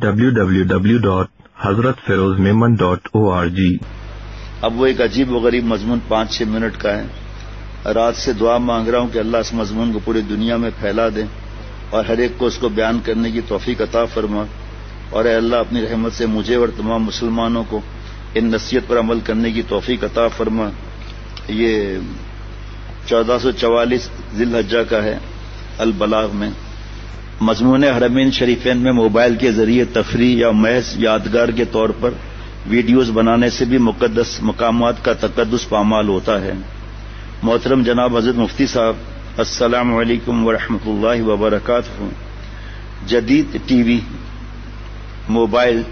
www.hazratfirozmemon.org۔ اب وہ ایک عجیب و غریب مضمون 5-6 منٹ کا ہے۔ رات سے دعا مانگ رہا ہوں کہ اللہ اس مضمون کو پوری دنیا میں پھیلا دے اور ہر ایک کو اس کو بیان کرنے کی توفیق عطا فرما، اور اے اللہ اپنی رحمت سے مجھے اور تمام مسلمانوں کو ان نصیحت پر عمل کرنے کی توفیق عطا فرما۔ یہ 1444 ذی الحجہ کا ہے البلاغ میں۔ مضمون حرمین شریفین میں موبائل کے ذریعے تفریح یا محض یادگار کے طور پر ویڈیوز بنانے سے بھی مقدس مقامات کا تقدس پامال ہوتا ہے۔ محترم جناب حضرت مفتی صاحب، السلام علیکم ورحمۃ اللہ وبرکاتہ۔ جدید TV, mobile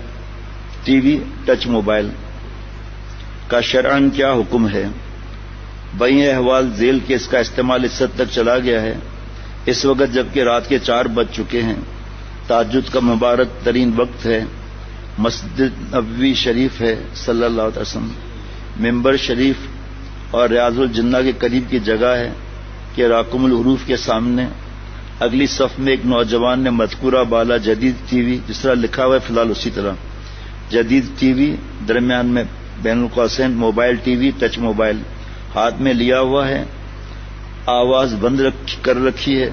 TV, touch mobile کا شرعاً کیا حکم ہے؟ بین احوال ذیل کے اس کا استعمال اس حد تک چلا گیا ہے اس وقت جبکہ رات کے 4 بج چکے ہیں، تہجد کا مبارک ترین وقت ہے، مسجد نبوی شریف ہے صلی اللہ علیہ وسلم، ممبر شریف اور ریاض الجنہ کے قریب کی جگہ ہے کہ راقم الحروف کے سامنے اگلی صف میں ایک نوجوان نے مذکورہ بالا جدید ٹی وی، جس طرح لکھا ہوا ہے فی الحال اسی طرح جدید ٹی وی، درمیان میں بین القوسین mobile TV touch mobile ہاتھ میں لیا ہوا ہے، آواز بند کر رکھی ہے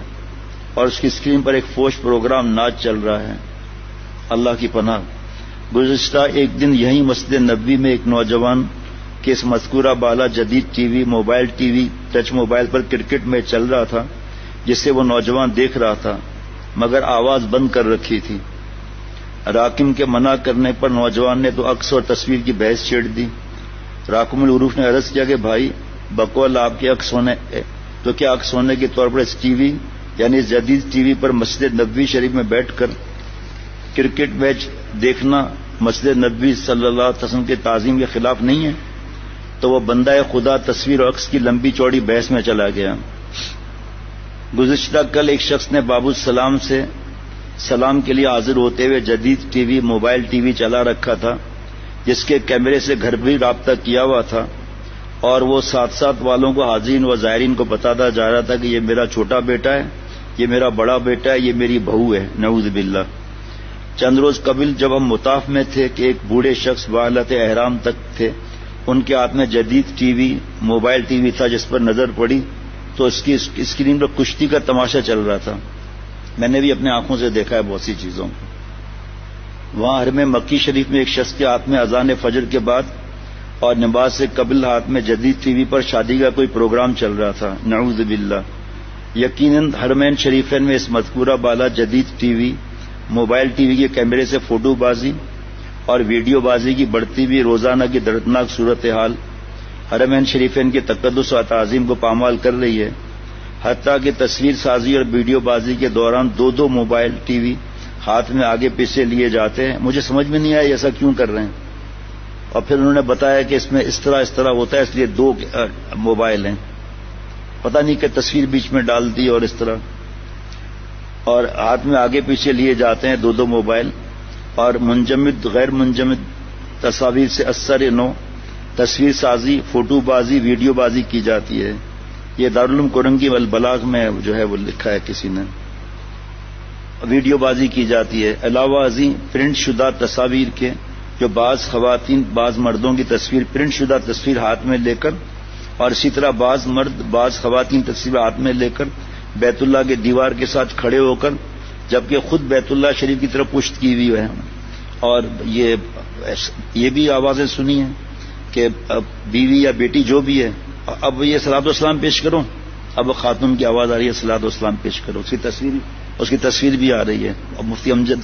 اور اس کی اسکرین پر ایک فوش پروگرام ناچ چل رہا ہے۔ اللہ کی پناہ۔ گزشتہ ایک دن یہیں مسجد نبوی میں ایک نوجوان کے اس مذکورہ بالا جدید TV, mobile TV touch mobile پر کرکٹ میچ چل رہا تھا جسے وہ نوجوان دیکھ رہا تھا مگر آواز بند کر رکھی تھی۔ راکم کے منع کرنے پر نوجوان نے تو عکس اور تصویر کی بحث چھیڑ دی۔ راکم العروف نے عرض کیا کہ بھائی بقول آپ کے عکس ہونے تو کیا عکس ہونے کے طور پر اس ٹی وی یعنی اس جدید ٹی وی پر مسجد نبوی شریف میں بیٹھ کر کرکٹ میچ دیکھنا مسجد نبوی صلی اللہ علیہ وسلم کے تعظیم کے خلاف نہیں ہے؟ تو وہ بندہ خدا تصویر اور عکس کی لمبی چوڑی بحث میں چلا گیا۔ گزشتہ کل ایک شخص نے باب السلام سے سلام کے لیے حاضر ہوتے ہوئے جدید TV, mobile T V چلا رکھا تھا جس کے کیمرے سے گھر بھی رابطہ کیا ہوا تھا، اور وہ ساتھ ساتھ والوں کو، حاضرین و زائرین کو بتاتا جا رہا تھا کہ یہ میرا چھوٹا بیٹا ہے، یہ میرا بڑا بیٹا ہے، یہ میری بہو ہے، نعوذ باللہ۔ چند روز قبل جب ہم مطاف میں تھے کہ ایک بوڑھے شخص بحالت احرام تک تھے، ان کے ہاتھ میں جدید TV, mobile T V تھا، جس پر نظر پڑی تو اس کی اسکرین پر کشتی کا تماشا چل رہا تھا۔ میں نے بھی اپنے آنکھوں سے دیکھا ہے بہت سی چیزوں کو۔ وہاں حرم مکی شریف میں ایک شخص کے ہاتھ میں اذان فجر کے بعد اور نماز سے قبل ہاتھ میں جدید ٹی وی پر شادی کا کوئی پروگرام چل رہا تھا، نعوذ باللہ۔ یقیناً حرمین شریفین میں اس مذکورہ بالا جدید TV, mobile T V کے کیمرے سے فوٹو بازی اور ویڈیو بازی کی بڑھتی ہوئی روزانہ کی دردناک صورتحال حرمین شریفین کے تقدس و تعظیم کو پامال کر رہی ہے، حتیٰ کہ تصویر سازی اور ویڈیو بازی کے دوران 2 موبائل ٹی وی ہاتھ میں آگے پیچھے لیے جاتے ہیں۔ مجھے سمجھ میں نہیں آیا ایسا کیوں کر رہے ہیں، اور پھر انہوں نے بتایا کہ اس میں اس طرح ہوتا ہے، اس لیے 2 موبائل ہیں، پتہ نہیں کہ تصویر بیچ میں ڈال دی اور اس طرح، اور ہاتھ میں آگے پیچھے لیے جاتے ہیں 2 موبائل، اور منجمد غیر منجمد تصاویر سے اثر نو تصویر سازی، فوٹو بازی، ویڈیو بازی کی جاتی ہے۔ یہ دارالعلوم کورنگی والبلاغ میں جو ہے وہ لکھا ہے کسی نے، ویڈیو بازی کی جاتی ہے۔ علاوہ ازیں پرنٹ شدہ تصاویر کے جو بعض خواتین بعض مردوں کی تصویر پرنٹ شدہ تصویر ہاتھ میں لے کر، اور اسی طرح بعض مرد بعض خواتین تصویر ہاتھ میں لے کر بیت اللہ کے دیوار کے ساتھ کھڑے ہو کر، جبکہ خود بیت اللہ شریف کی طرف پشت کی ہوئی ہے، اور یہ بھی آوازیں سنی ہیں کہ بیوی یا بیٹی جو بھی ہے، اب یہ صلاۃ والسلام پیش کرو، اب خاتون کی آواز آ رہی ہے صلاۃ والسلام پیش کرو، اس کی تصویر بھی آ رہی ہے۔ اور مفتی امجد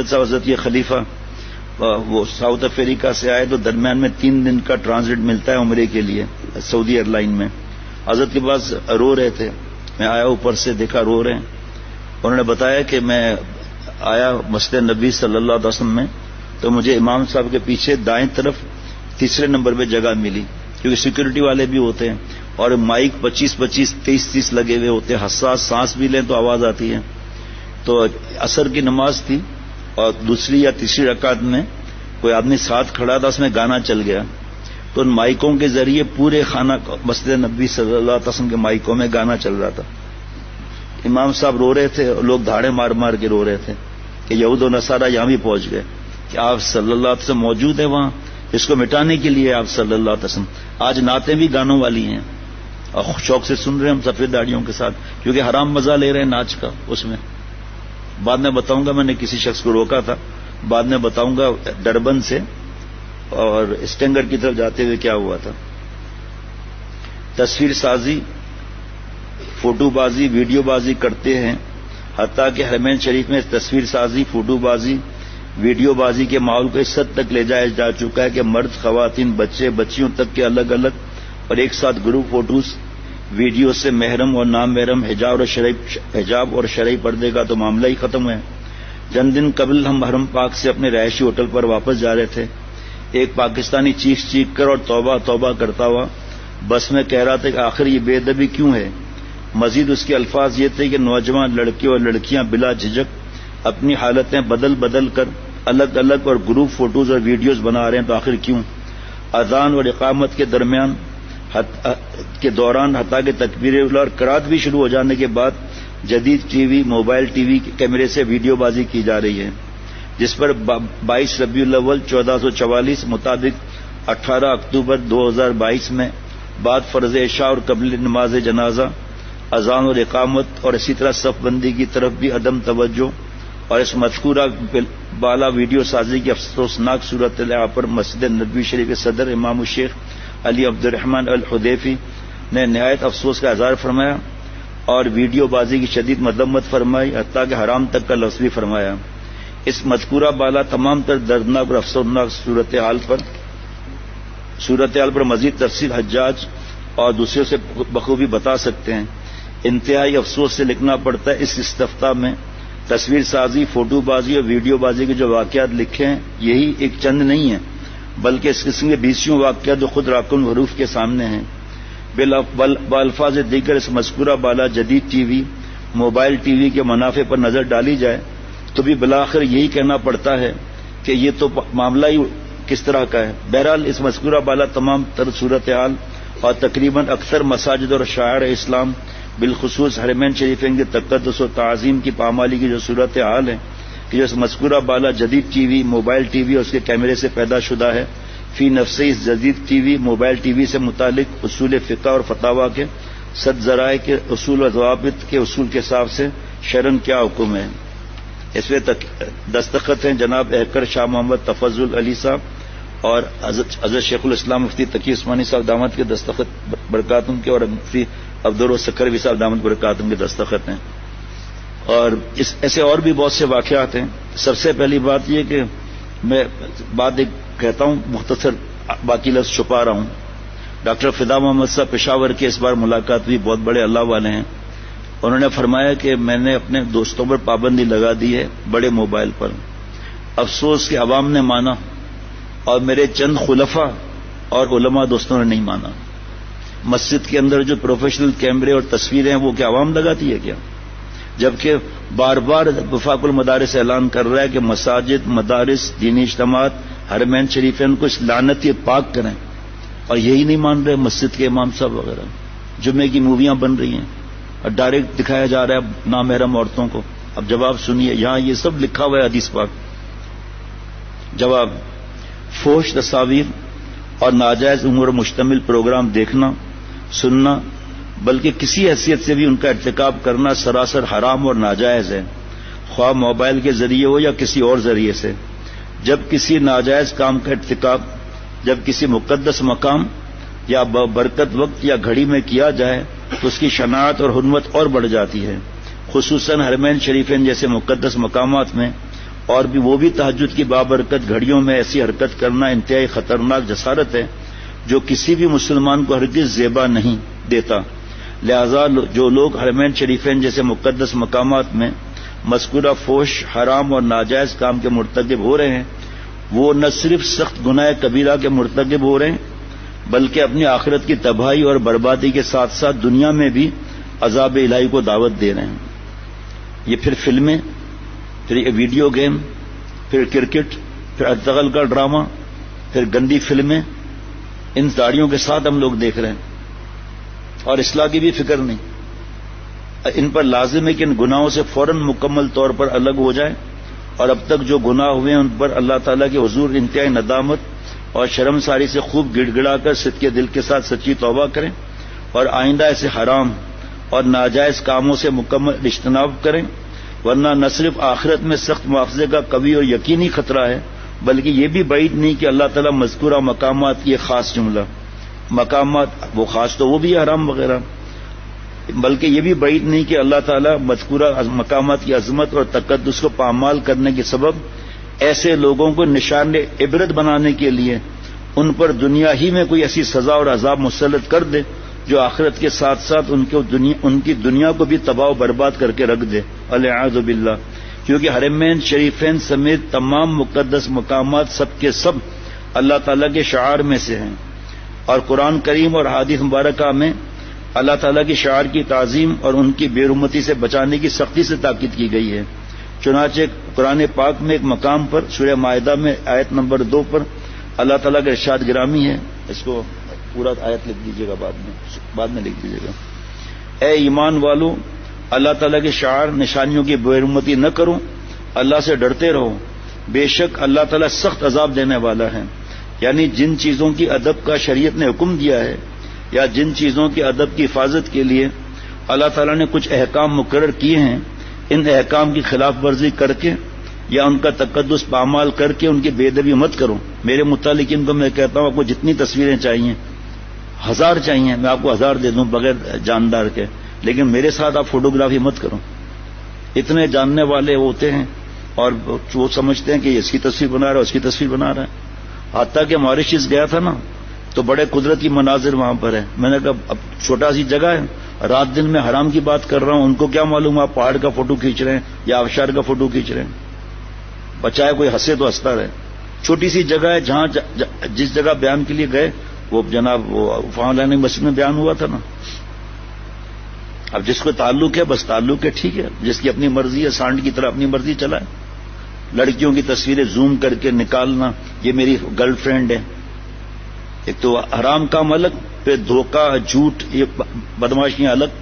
صاحب حضرت یہ خلیفہ وہ ساؤتھ افریقہ سے آئے تو درمیان میں 3 دن کا ٹرانزٹ ملتا ہے عمرے کے لیے سعودی ایئر لائن میں۔ حضرت کے پاس رو رہے تھے، میں آیا اوپر سے دیکھا رو رہے ہیں، انہوں نے بتایا کہ میں آیا مسجد نبی صلی اللہ علیہ وسلم میں تو مجھے امام صاحب کے پیچھے دائیں طرف 3 نمبر پہ جگہ ملی، کیونکہ سیکورٹی والے بھی ہوتے ہیں اور مائک 25-25 23-30 لگے ہوئے ہوتے ہیں، حساس سانس بھی لیں تو آواز آتی ہے۔ تو عصر کی نماز تھی اور دوسری یا تیسری رکعت میں کوئی آدمی ساتھ کھڑا تھا، اس میں گانا چل گیا، تو ان مائکوں کے ذریعے پورے خانہ مسجد نبی صلی اللہ علیہ وسلم کے مائکوں میں گانا چل رہا تھا۔ امام صاحب رو رہے تھے اور لوگ دھاڑے مار مار کے رو رہے تھے کہ یہود و نصارہ یہاں بھی پہنچ گئے کہ آپ صلی اللہ علیہ وسلم موجود ہیں وہاں، اس کو مٹانے کے لیے آپ صلی اللہ علیہ وسلم. آج نعتیں بھی گانوں والی ہیں اور شوق سے سن رہے ہیں ہم سفید داڑیوں کے ساتھ، کیونکہ حرام مزہ لے رہے ہیں ناچ کا. اس میں بعد میں بتاؤں گا، میں نے کسی شخص کو روکا تھا، بعد میں بتاؤں گا ڈربن سے اور اسٹینگر کی طرف جاتے ہوئے کیا ہوا تھا. تصویر سازی، فوٹو بازی، ویڈیو بازی کرتے ہیں، حتیٰ کہ حرمین شریف میں تصویر سازی، فوٹو بازی، ویڈیو بازی کے ماحول کو اس حد تک لے جایا جا چکا ہے کہ مرد، خواتین، بچے، بچیوں تک کے الگ الگ اور ایک ساتھ گروپ فوٹوز ویڈیو سے محرم اور نام محرم حجاب اور شرعی پردے کا تو معاملہ ہی ختم ہے. چند دن قبل ہم حرم پاک سے اپنے رہائشی ہوٹل پر واپس جا رہے تھے. ایک پاکستانی چیخ کر اور توبہ توبہ کرتا ہوا بس میں کہہ رہا تھا کہ آخر یہ بے ادبی کیوں ہے. مزید اس کے الفاظ یہ تھے کہ نوجوان لڑکے اور لڑکیاں بلا جھجک اپنی حالتیں بدل بدل کر الگ الگ اور گروپ فوٹوز اور ویڈیوز بنا رہے ہیں، تو آخر کیوں؟ اذان اور اقامت کے درمیان کے دوران حتیٰ کہ تکبیر اولیٰ اور قرات بھی شروع ہو جانے کے بعد جدید TV, mobile T V کے کیمرے سے ویڈیو بازی کی جا رہی ہے، جس پر 22 ربیع الاول 1444 مطابق 18 اکتوبر 2022 میں بعد فرض عشاء اور قبل نماز جنازہ اذان اور اقامت اور اسی طرح صف بندی کی طرف بھی عدم توجہ اور اس مذکورہ بالا ویڈیو سازی کی افسوسناک صورتحال پر مسجد نبوی شریف کے صدر امام الشیخ علی عبد الرحمن الحدیفی نے نہایت افسوس کا اظہار فرمایا اور ویڈیو بازی کی شدید مذمت فرمائی، حتیٰ کہ حرام تک کا لفظ بھی فرمایا. اس مذکورہ بالا تمام تر دردناک اور افسوسناک صورتحال پر مزید تفصیل حجاج اور دوسروں سے بخوبی بتا سکتے ہیں. انتہائی افسوس سے لکھنا پڑتا ہے اس استفتاء میں تصویر سازی، فوٹو بازی اور ویڈیو بازی کے جو واقعات لکھے ہیں یہی ایک چند نہیں ہیں، بلکہ اس قسم کے 20 واقعات جو خود راکن حروف کے سامنے ہیں. بالفاظ دیگر اس مذکورہ بالا جدید TV, mobile T V کے منافع پر نظر ڈالی جائے تو بھی بلاخر یہی کہنا پڑتا ہے کہ یہ تو معاملہ ہی کس طرح کا ہے. بہرحال اس مذکورہ بالا تمام تر صورتحال اور تقریباً اکثر مساجد اور شاعر اسلام بالخصوص حرمین شریفین کے تقدس و تعظیم کی پامالی کی جو صورتحال ہے کہ جو اس مذکورہ بالا جدید TV, mobile T V اور اس کے کیمرے سے پیدا شدہ ہے، فی نفس اس جدید TV, mobile T V سے متعلق اصول فقہ اور فتاوی کے صد ذرائع کے اصول و ضوابط کے اصول کے حساب سے شرعاً کیا حکم ہے. اس میں دستخط ہیں جناب احکر شاہ محمد تفضل علی صاحب اور حضرت شیخ الاسلام مفتی تقی عثمانی صاحب دامت کے دستخط برکاتم کے اور مفتی عبدالرؤف سکروی صاحب دامت برکاتم کے دستخط ہیں. اور ایسے اور بھی بہت سے واقعات ہیں. سب سے پہلی بات یہ کہ میں بات ایک کہتا ہوں، مختصر باقی لفظ چھپا رہا ہوں. ڈاکٹر فدا محمد صاحب پشاور کے اس بار ملاقات بھی بہت بڑے اللہ والے ہیں. انہوں نے فرمایا کہ میں نے اپنے دوستوں پر پابندی لگا دی ہے بڑے موبائل پر. افسوس کہ عوام نے مانا اور میرے چند خلفاء اور علماء دوستوں نے نہیں مانا. مسجد کے اندر جو پروفیشنل کیمرے اور تصویریں ہیں وہ کیا عوام لگاتی ہے کیا؟ جبکہ بار بار وفاق المدارس اعلان کر رہا ہے کہ مساجد، مدارس، دینی اجتماعات حرمین شریفین کو اس لعنتی پاک کریں، اور یہی نہیں مان رہے مسجد کے امام صاحب وغیرہ. جمعے کی موویاں بن رہی ہیں اور ڈائریکٹ دکھایا جا رہا ہے نامحرم عورتوں کو. اب جواب سنیے، یہاں یہ سب لکھا ہوا ہے حدیث پاک. جواب: فحش تصاویر اور ناجائز امور مشتمل پروگرام دیکھنا، سننا، بلکہ کسی حیثیت سے بھی ان کا ارتکاب کرنا سراسر حرام اور ناجائز ہے، خواہ موبائل کے ذریعے ہو یا کسی اور ذریعے سے. جب کسی ناجائز کام کا ارتکاب جب کسی مقدس مقام یا برکت وقت یا گھڑی میں کیا جائے تو اس کی شناعت اور حرمت اور بڑھ جاتی ہے. خصوصاً حرمین شریفین جیسے مقدس مقامات میں، اور بھی وہ بھی تہجد کی بابرکت گھڑیوں میں ایسی حرکت کرنا انتہائی خطرناک جسارت ہے جو کسی بھی مسلمان کو ہرگز زیبا نہیں دیتا. لہذا جو لوگ حرمین شریفین جیسے مقدس مقامات میں مذکورہ فحش، حرام اور ناجائز کام کے مرتکب ہو رہے ہیں، وہ نہ صرف سخت گناہ کبیرہ کے مرتکب ہو رہے ہیں بلکہ اپنی آخرت کی تباہی اور بربادی کے ساتھ ساتھ دنیا میں بھی عذاب الہی کو دعوت دے رہے ہیں. یہ پھر فلمیں، پھر ویڈیو گیم، پھر کرکٹ، پھر ارطغرل کا ڈرامہ، پھر گندی فلمیں، ان داڑیوں کے ساتھ ہم لوگ دیکھ رہے ہیں اور اصلاح کی بھی فکر نہیں. ان پر لازم ہے کہ ان گناہوں سے فوراً مکمل طور پر الگ ہو جائیں اور اب تک جو گناہ ہوئے ہیں ان پر اللہ تعالیٰ کے حضور انتہائی ندامت اور شرمساری سے خوب گڑ گڑا کر صدقے دل کے ساتھ سچی توبہ کریں اور آئندہ ایسے حرام اور ناجائز کاموں سے مکمل اجتناب کریں، ورنہ نہ صرف آخرت میں سخت مواخذے کا قوی اور یقینی خطرہ ہے بلکہ یہ بھی بعید نہیں کہ اللہ تعالیٰ مذکورہ مقامات کی ایک خاص جملہ مقامات وہ خاص تو وہ بھی حرام وغیرہ، بلکہ یہ بھی بعید نہیں کہ اللہ تعالیٰ مذکورہ مقامات کی عظمت اور تقدس کو پامال کرنے کے سبب ایسے لوگوں کو نشان عبرت بنانے کے لیے ان پر دنیا ہی میں کوئی ایسی سزا اور عذاب مسلط کر دے جو آخرت کے ساتھ ساتھ ان کی دنیا کو بھی تباہ و برباد کر کے رکھ دے، والعیاذ باللہ۔ کیونکہ حرمین شریفین سمیت تمام مقدس مقامات سب کے سب اللہ تعالیٰ کے شعار میں سے ہیں، اور قرآن کریم اور حدیث مبارکہ میں اللہ تعالیٰ کے شعار کی تعظیم اور ان کی بے رحمتی سے بچانے کی سختی سے تاکید کی گئی ہے۔ چنانچہ قرآن پاک میں ایک مقام پر سورہ مائدہ میں آیت نمبر 2 پر اللہ تعالیٰ کا ارشاد گرامی ہے، اس کو پورا آیت لکھ دیجیے گا، بعد میں لکھ دیجیے گا۔ اے ایمان والو، اللہ تعالیٰ کے شعار نشانیوں کی بے رحمتی نہ کرو، اللہ سے ڈرتے رہو، بے شک اللہ تعالیٰ سخت عذاب دینے والا ہے۔ یعنی جن چیزوں کی ادب کا شریعت نے حکم دیا ہے یا جن چیزوں کے ادب کی حفاظت کے لیے اللہ تعالیٰ نے کچھ احکام مقرر کیے ہیں، ان احکام کی خلاف ورزی کر کے یا ان کا تقدس پامال کر کے ان کی بے ادبی مت کرو۔ میرے متعلق ان کو میں کہتا ہوں آپ کو جتنی تصویریں چاہیے، 1000 چاہیے، میں آپ کو 1000 دے دوں بغیر جاندار کے، لیکن میرے ساتھ آپ فوٹوگرافی مت کرو۔ اتنے جاننے والے ہوتے ہیں اور وہ سمجھتے ہیں کہ اس کی تصویر بنا رہا ہے، اس کی تصویر بنا رہا ہے۔ حتیٰ کہ ماریشس گیا تھا نا تو بڑے قدرتی مناظر وہاں پر ہے، میں نے کہا اب چھوٹا سی جگہ ہے، رات دن میں حرام کی بات کر رہا ہوں، ان کو کیا معلوم آپ پہاڑ کا فوٹو کھینچ رہے ہیں یا آبشار کا فوٹو کھینچ رہے ہیں، بچائے کوئی ہنسے تو ہنستا رہے۔ چھوٹی سی جگہ ہے جہاں جس جگہ بیان کے لیے گئے وہ جناب وہ فلاں مسجد میں بیان ہوا تھا نا، اب جس کو تعلق ہے بس تعلق ہے، ٹھیک ہے، جس کی اپنی مرضی ہے سانڈ کی طرح اپنی مرضی چلائے۔ لڑکیوں کی تصویریں زوم کر کے نکالنا، یہ میری گرل فرینڈ ہے، ایک تو حرام کام الگ، پھر دھوکہ جھوٹ یہ بدماشیاں الگ۔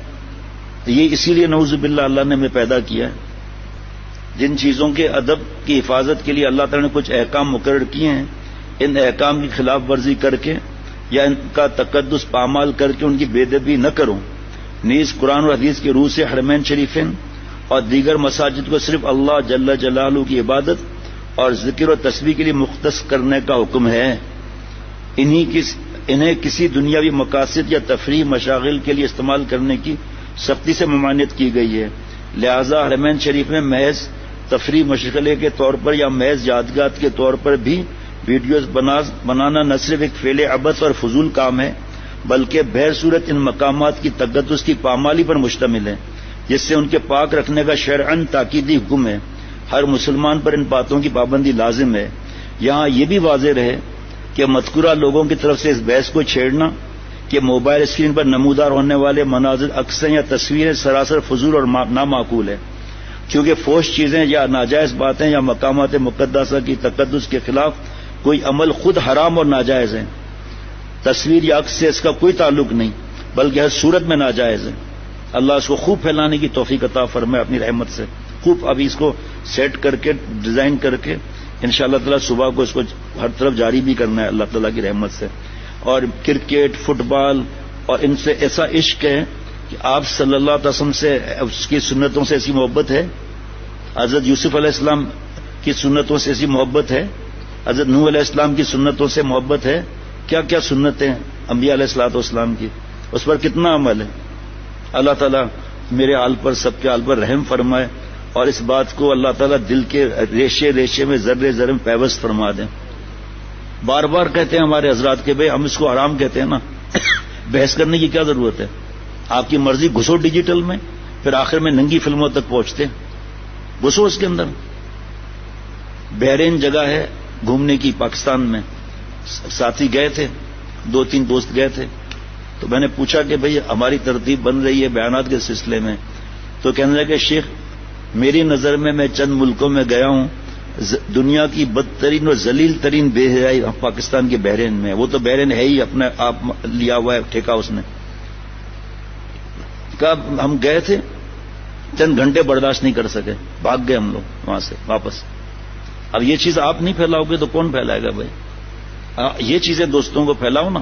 یہ اسی لیے نعوذ باللہ اللہ نے ہمیں پیدا کیا ہے۔ جن چیزوں کے ادب کی حفاظت کے لیے اللہ تعالی نے کچھ احکام مقرر کیے ہیں، ان احکام کی خلاف ورزی کر کے یا ان کا تقدس پامال کر کے ان کی بے ادبی نہ کرو۔ نیز قرآن اور حدیث کے روح سے حرمین شریفین اور دیگر مساجد کو صرف اللہ جل جلالہ کی عبادت اور ذکر و تسبیح کے لیے مختص کرنے کا حکم ہے۔ انہیں کسی دنیاوی مقاصد یا تفریح مشاغل کے لیے استعمال کرنے کی سختی سے ممانعت کی گئی ہے۔ لہذا حرمین شریف میں محض تفریح مشغلے کے طور پر یا محض یادگار کے طور پر بھی ویڈیوز بنانا نہ صرف ایک فعل عبث اور فضول کام ہے بلکہ بہر صورت ان مقامات کی تقدس کی پامالی پر مشتمل ہے، جس سے ان کے پاک رکھنے کا شرعاً تاکیدی حکم ہے۔ ہر مسلمان پر ان باتوں کی پابندی لازم ہے۔ یہاں یہ بھی واضح رہے کہ مذکورہ لوگوں کی طرف سے اس بحث کو چھیڑنا کہ موبائل اسکرین پر نمودار ہونے والے مناظر عکسیں یا تصویریں سراسر فضول اور نامعقول ہے، کیونکہ فحش چیزیں یا ناجائز باتیں یا مقامات مقدسہ کی تقدس کے خلاف کوئی عمل خود حرام اور ناجائز ہے۔ تصویر یا عکس سے اس کا کوئی تعلق نہیں بلکہ ہر صورت میں ناجائز ہے۔ اللہ اس کو خوب پھیلانے کی توفیق عطا فرمائے اپنی رحمت سے، خوب ابھی اس کو سیٹ کر کے ڈیزائن کر کے انشاءاللہ تعالی صبح کو اس کو ہر طرف جاری بھی کرنا ہے اللہ تعالیٰ کی رحمت سے۔ اور کرکٹ، فٹ بال اور ان سے ایسا عشق ہے کہ آپ صلی اللہ علیہ وسلم سے اس کی سنتوں سے ایسی محبت ہے، حضرت یوسف علیہ السلام کی سنتوں سے ایسی محبت ہے، حضرت نوح علیہ السلام کی سنتوں سے محبت ہے، کیا کیا سنتیں انبیاء علیہ الصلوۃ والسلام کی، اس پر کتنا عمل ہے۔ اللہ تعالیٰ میرے حال پر سب کے حال پر رحم فرمائے اور اس بات کو اللہ تعالیٰ دل کے ریشے ریشے میں ذرے ذرے میں پیوست فرما دیں۔ بار بار کہتے ہیں ہمارے حضرات کہ بھئی ہم اس کو حرام کہتے ہیں نا، بحث کرنے کی کیا ضرورت ہے، آپ کی مرضی، گھسو ڈیجیٹل میں، پھر آخر میں ننگی فلموں تک پہنچتے ہیں، گھسو اس کے اندر۔ بحرین جگہ ہے گھومنے کی پاکستان میں، ساتھی گئے تھے، 2-3 دوست گئے تھے، تو میں نے پوچھا کہ بھئی ہماری ترتیب بن رہی ہے بیانات کے سلسلے میں، تو کہنے لگے کہ شیخ میری نظر میں چند ملکوں میں گیا ہوں، دنیا کی بدترین اور ذلیل ترین بے حیائی پاکستان کے بحرین میں، وہ تو بحرین ہے ہی اپنے آپ لیا ہوا ہے ٹھیکہ اس نے۔ کہا ہم گئے تھے چند گھنٹے برداشت نہیں کر سکے, بھاگ گئے ہم لوگ وہاں سے واپس. اب یہ چیز آپ نہیں پھیلاؤ گے تو کون پھیلائے گا بھائی؟ یہ چیزیں دوستوں کو پھیلاؤ نا.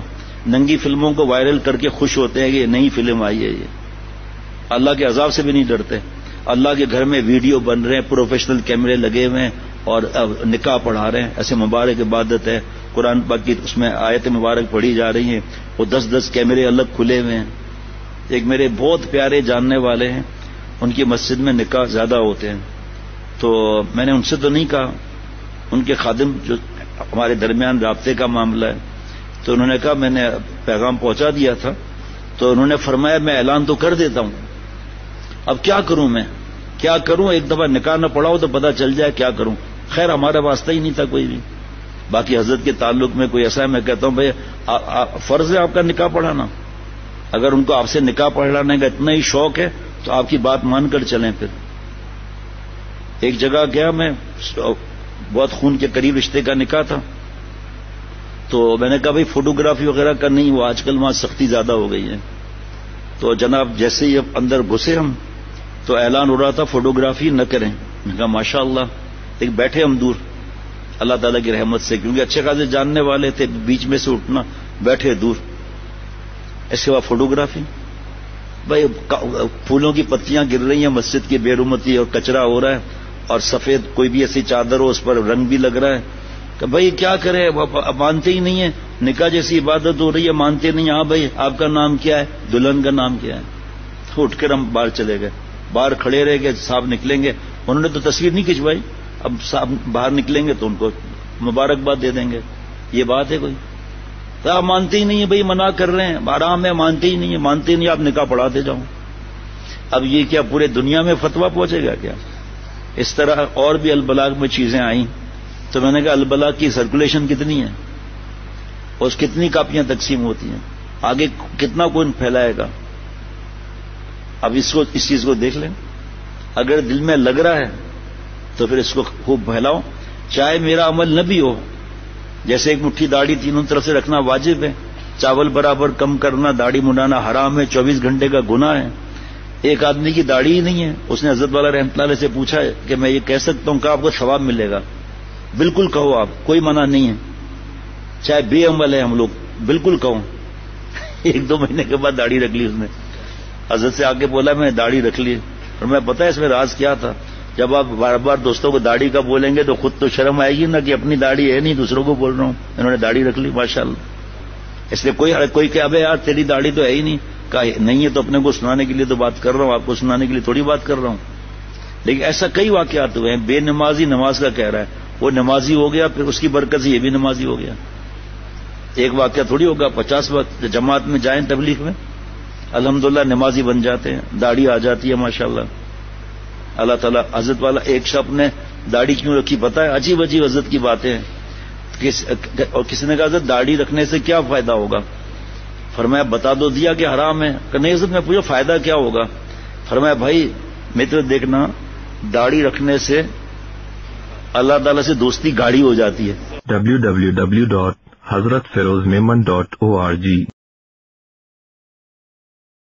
ننگی فلموں کو وائرل کر کے خوش ہوتے ہیں کہ یہ نئی فلم آئی ہے. یہ اللہ کے عذاب سے بھی نہیں ڈرتے. اللہ کے گھر میں ویڈیو بن رہے ہیں, پروفیشنل کیمرے لگے ہوئے ہیں اور نکاح پڑھا رہے ہیں. ایسے مبارک عبادت ہے, قرآن پاک کی اس میں آیت مبارک پڑھی جا رہی ہیں, وہ 10 کیمرے الگ کھلے ہوئے ہیں. ایک میرے بہت پیارے جاننے والے ہیں, ان کی مسجد میں نکاح زیادہ ہوتے ہیں, تو میں نے ان سے تو نہیں کہا, ان کے خادم جو ہمارے درمیان رابطے کا معاملہ ہے, تو انہوں نے کہا میں نے پیغام پہنچا دیا تھا, تو انہوں نے فرمایا میں اعلان تو کر دیتا ہوں, اب کیا کروں, میں کیا کروں, ایک دفعہ نکاح نہ پڑھاؤ تو پتہ چل جائے کیا کروں. خیر ہمارا واسطہ ہی نہیں تھا کوئی بھی. باقی حضرت کے تعلق میں کوئی ایسا ہے, میں کہتا ہوں بھائی فرض ہے آپ کا نکاح پڑھانا. اگر ان کو آپ سے نکاح پڑھانے کا اتنا ہی شوق ہے تو آپ کی بات مان کر چلیں. پھر ایک جگہ گیا میں, بہت خون کے قریب رشتے کا نکاح تھا, تو میں نے کہا بھائی فوٹوگرافی وغیرہ کا نہیں, وہ آج کل وہاں سختی زیادہ ہو گئی ہے. تو جناب جیسے ہی اندر گھسے ہم, تو اعلان ہو رہا تھا فوٹوگرافی نہ کریں. میں نے کہا ماشاء اللہ. ایک بیٹھے ہم دور اللہ تعالیٰ کی رحمت سے, کیونکہ اچھے خاصے جاننے والے تھے, بیچ میں سے اٹھنا, بیٹھے دور. اس کے بعد فوٹوگرافی, بھائی پھولوں کی پتیاں گر رہی ہیں مسجد کی بےرومتی, اور کچرا ہو رہا ہے, اور سفید کوئی بھی ایسی چادر ہو اس پر رنگ بھی لگ رہا ہے. کہ بھائی کیا کرے, مانتے ہی نہیں ہیں. نکاح جیسی عبادت ہو رہی ہے, مانتے نہیں. ہاں بھائی آپ کا نام کیا ہے, دلہن کا نام کیا ہے. تو اٹھ کر ہم باہر چلے گئے, باہر کھڑے رہ گئے, صاحب نکلیں گے. انہوں نے تو تصویر نہیں کھنچوائی, اب صاحب باہر نکلیں گے تو ان کو مبارکباد دے دیں گے. یہ بات ہے کوئی؟ تو آپ مانتے ہی نہیں ہیں بھائی, منع کر رہے ہیں, آرام ہے, مانتے ہی نہیں ہیں, مانتے ہی نہیں, آپ نکاح پڑھاتے جاؤ. اب یہ کیا پورے دنیا میں فتویٰ پہنچے گا کیا؟ اس طرح اور بھی البلاغ میں چیزیں آئیں, تو میں نے کہا البلاغ کی سرکولیشن کتنی ہے, اور کتنی کاپیاں تقسیم ہوتی ہیں, آگے کتنا کوئی پھیلائے گا. اب اس چیز کو دیکھ لیں. اگر دل میں لگ رہا ہے تو پھر اس کو خوب پھیلاؤ, چاہے میرا عمل نہ بھی ہو. جیسے ایک مٹھی داڑھی تینوں طرف سے رکھنا واجب ہے, چاول برابر کم کرنا, داڑھی منڈانا حرام ہے, 24 گھنٹے کا گناہ ہے. ایک آدمی کی داڑھی ہی نہیں ہے, اس نے حضرت والا رحمۃ اللہ علیہ سے پوچھا ہے کہ میں یہ کہہ سکتا ہوں کہ آپ کو ثواب ملے گا. بالکل کہو آپ, کوئی منع نہیں ہے, چاہے بے عمل ہے ہم لوگ, بالکل کہو. 1-2 مہینے کے بعد داڑھی رکھ لی اس نے. حضرت سے آگے بولا میں نے داڑھی رکھ لی, اور میں پتا ہے اس میں راز کیا تھا. جب آپ بار بار دوستوں کو داڑھی کا بولیں گے تو خود تو شرم آئے گی نا کہ اپنی داڑھی ہے نہیں, دوسروں کو بول رہا ہوں. انہوں نے داڑھی رکھ لی ماشاءاللہ. اس لیے کوئی کہ ابے یار تیری داڑھی تو ہے ہی نہیں, کہا نہیں ہے تو اپنے کو سنانے کے لیے تو بات کر رہا ہوں, آپ کو سنانے کے لیے تھوڑی بات کر رہا ہوں. لیکن ایسا کئی واقعات ہوئے ہیں. بے نمازی نماز کا کہہ رہا ہے, وہ نمازی ہو گیا, پھر اس کی برکت سے یہ بھی نمازی ہو گیا. ایک واقعہ تھوڑی ہوگا, 50 وقت جماعت میں جائیں تبلیغ میں, الحمدللہ نمازی بن جاتے ہیں, داڑھی آ جاتی ہے ماشاءاللہ. اللہ تعالیٰ. حضرت والا ایک شخص نے داڑھی کیوں رکھی پتہ ہے؟ عجیب عجیب حضرت کی باتیں ہیں. اور کسی نے کہا حضرت داڑھی رکھنے سے کیا فائدہ ہوگا؟ فرمایا بتا دو دیا کہ حرام ہے. کہ نہیں حضرت, میں پوچھا فائدہ کیا ہوگا؟ فرمایا بھائی متر دیکھنا, داڑھی رکھنے سے اللہ تعالیٰ سے دوستی گاڑی ہو جاتی ہے. www.hazratferozmeman.org